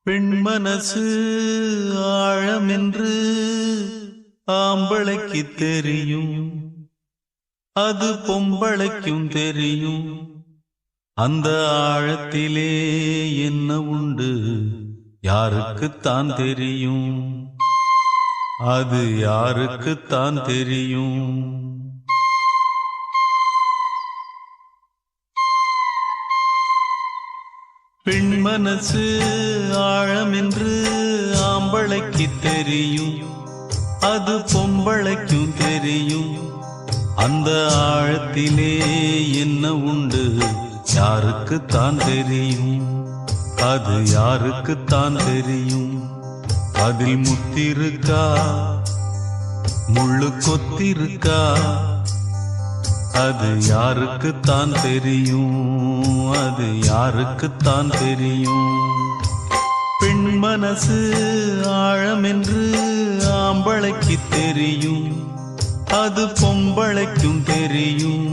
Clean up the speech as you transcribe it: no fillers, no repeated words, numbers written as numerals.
பெண் மனசு ஆழமென்று ஆம்பளைக்கு தெரியும், அது பொம்பளைக்கும் தெரியும். அந்த ஆழத்திலே என்ன உண்டு யாருக்குத்தான் தெரியும், அது யாருக்குத்தான் தெரியும். பெண் மனசு ஆழமென்று ஆம்பளைக்கு தெரியும், அது பொம்பளைக்கும் தெரியும். அந்த ஆழத்திலே என்ன உண்டு யாருக்குத்தான் தெரியும், அது யாருக்குத்தான் தெரியும். அதில் முத்திருக்கா முள்ளு கொத்திருக்கா, அது யாருக்குத்தான் தெரியும், அது யாருக்குத்தான் தெரியும். பெண் மனசு ஆழமென்று ஆம்பளைக்கு தெரியும், அது பொம்பளைக்கும் தெரியும்.